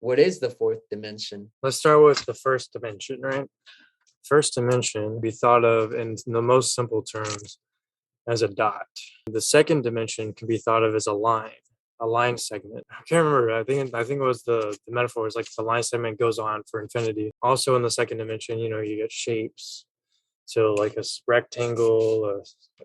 what is the fourth dimension? Let's start with the first dimension, right? First dimension be thought of in the most simple terms as a dot. The second dimension can be thought of as a line segment. I can't remember. I think it was the metaphor was like the line segment goes on for infinity. Also in the second dimension, you get shapes. So like a rectangle, a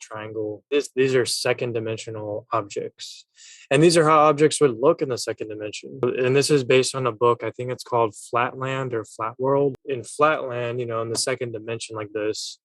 triangle. These are second dimensional objects. And these are how objects would look in the second dimension. And this is based on a book, I think it's called Flatland or Flat World. In Flatland, in the second dimension like this,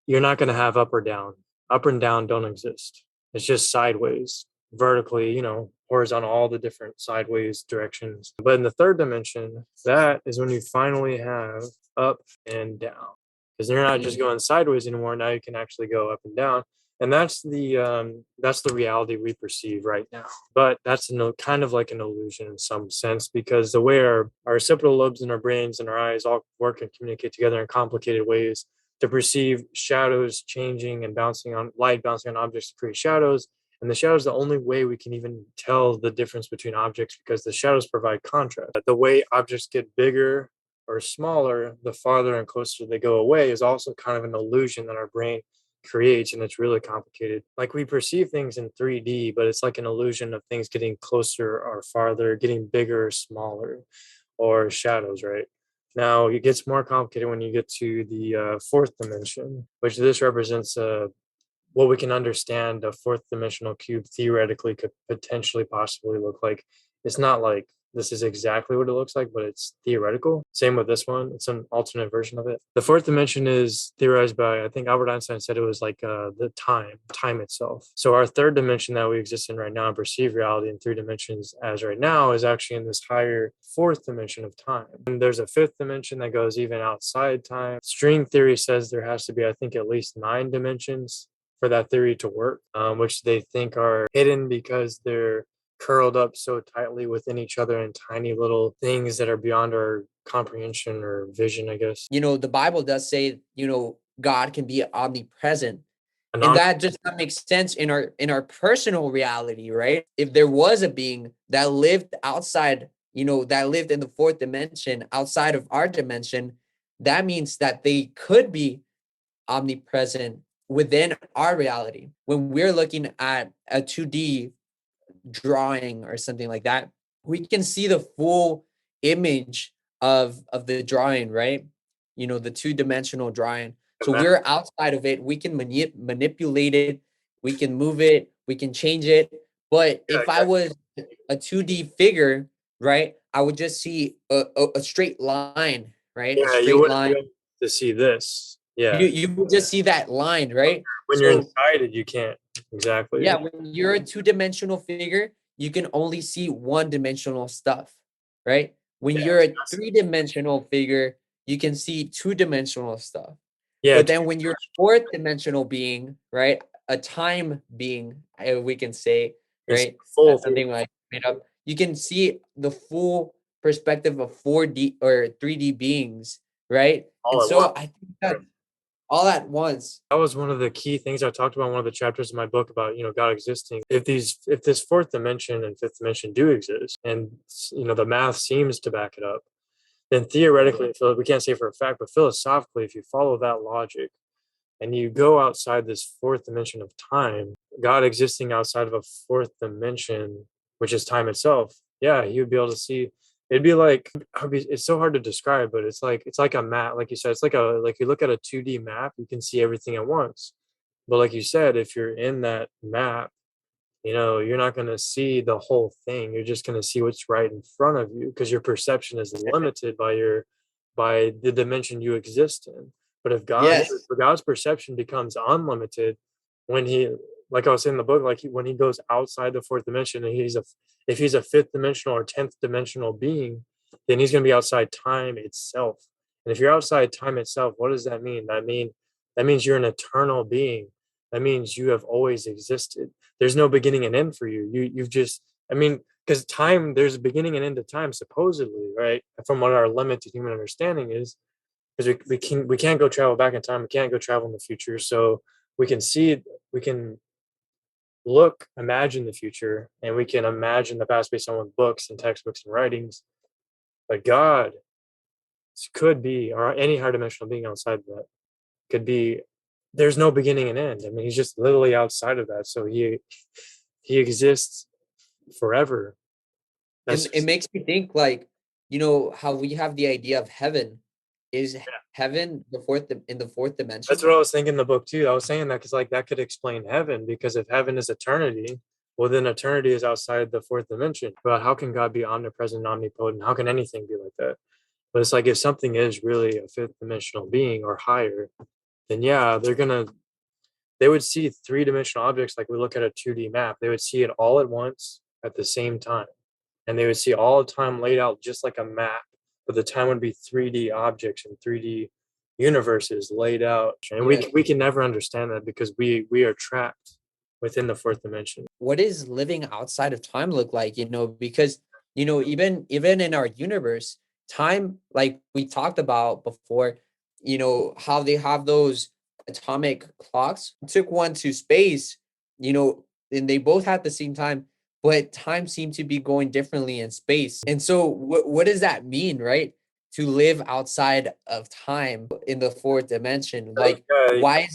you're not going to have up or down. Up and down don't exist. It's just sideways, vertically, horizontal, all the different sideways directions. But in the third dimension, that is when you finally have up and down. Because you're not just going sideways anymore. Now you can actually go up and down. And that's the reality we perceive right now. But that's kind of like an illusion in some sense, because the way our occipital lobes in our brains and our eyes all work and communicate together in complicated ways to perceive shadows changing and light bouncing on objects to create shadows. And the shadow is the only way we can even tell the difference between objects, because the shadows provide contrast. The way objects get bigger or smaller, the farther and closer they go away, is also kind of an illusion that our brain creates, and it's really complicated. Like we perceive things in 3D, but it's like an illusion of things getting closer or farther, getting bigger or smaller, or shadows, right? Now it gets more complicated when you get to the fourth dimension, which this represents what we can understand a fourth dimensional cube theoretically could potentially possibly look like. It's not like this is exactly what it looks like, but it's theoretical. Same with this one. It's an alternate version of it. The fourth dimension is theorized by, I think Albert Einstein said it was like the time itself. So our third dimension that we exist in right now and perceive reality in three dimensions as right now is actually in this higher fourth dimension of time. And there's a fifth dimension that goes even outside time. String theory says there has to be, I think, at least 9 dimensions for that theory to work, which they think are hidden because they're curled up so tightly within each other in tiny little things that are beyond our comprehension or vision, I guess. The Bible does say, God can be omnipresent. And And that just makes sense in our personal reality, right? If there was a being that lived outside, that lived in the fourth dimension, outside of our dimension, that means that they could be omnipresent within our reality. When we're looking at a 2D drawing or something like that, we can see the full image of the drawing, right? The two-dimensional drawing. So we're outside of it. We can manipulate it. We can move it. We can change it. But if I was a 2D figure, right, I would just see a straight line, right? Yeah, a straight you wouldn't line. be able to see this. Yeah. You would just see that line, right? When you're inside it, you can't. Exactly. Yeah, when you're a two-dimensional figure, you can only see one-dimensional stuff, right? When you're a three-dimensional figure, you can see two-dimensional stuff. Yeah. But then when you're a fourth-dimensional being, right, a time being, we can say, right, something like made up, you can see the full perspective of 4D or 3D beings, right? And so I think that all at once. That was one of the key things I talked about in one of the chapters of my book about, God existing. If this fourth dimension and fifth dimension do exist, and the math seems to back it up, then theoretically, we can't say for a fact, but philosophically, if you follow that logic and you go outside this fourth dimension of time, God existing outside of a fourth dimension, which is time itself, yeah, he would be able to see. It'd be like, it's so hard to describe, but it's like a map. Like you said, it's like you look at a 2D map, you can see everything at once. But like you said, if you're in that map, you're not going to see the whole thing. You're just going to see what's right in front of you, because your perception is limited by the dimension you exist in. But if God's perception becomes unlimited, when like I was saying in the book, when he goes outside the fourth dimension, and if he's a fifth dimensional or 10th dimensional being, then he's going to be outside time itself. And if you're outside time itself, what does that mean? That means you're an eternal being. That means you have always existed. There's no beginning and end for you. You've just, because time, there's a beginning and end of time, supposedly, right? From what our limited human understanding is, because we can't go travel back in time. We can't go travel in the future. So we can imagine the future, and we can imagine the past based on books and textbooks and writings. But God could be, or any higher dimensional being outside of that, could be, there's no beginning and end. I mean, he's just literally outside of that. So he exists forever. It makes me think, like, how we have the idea of heaven. Is heaven in the fourth dimension? That's what I was thinking in the book too. I was saying that because like that could explain heaven, because if heaven is eternity, well then eternity is outside the fourth dimension. But how can God be omnipresent, omnipotent? How can anything be like that? But it's like if something is really a fifth dimensional being or higher, then yeah, they would see three-dimensional objects like we look at a 2D map. They would see it all at once at the same time. And they would see all the time laid out just like a map, but the time would be 3D objects and 3D universes laid out. And we can never understand that because we are trapped within the fourth dimension. What does living outside of time look like? Because even in our universe, time, like we talked about before, how they have those atomic clocks. Took one to space, and they both had the same time, but time seemed to be going differently in space. And so what does that mean, right? To live outside of time in the fourth dimension. Like, why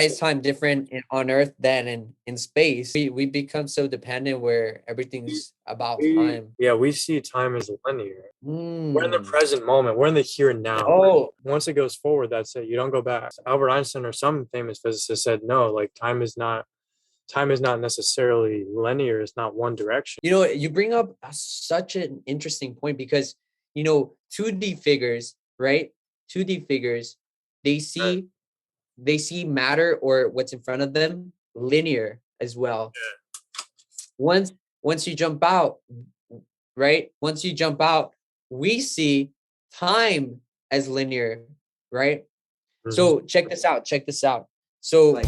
is time different on Earth than in space? We become so dependent where everything's about time. Yeah, we see time as linear. We're in the present moment. We're in the here and now. Oh, once it goes forward, that's it. You don't go back. Albert Einstein or some famous physicist said, no, like time is not necessarily linear. It's not one direction. You bring up such an interesting point because 2D figures, right? 2D figures, they see matter or what's in front of them linear as well. Once you jump out, right? Once you jump out, we see time as linear, right? So check this out. So like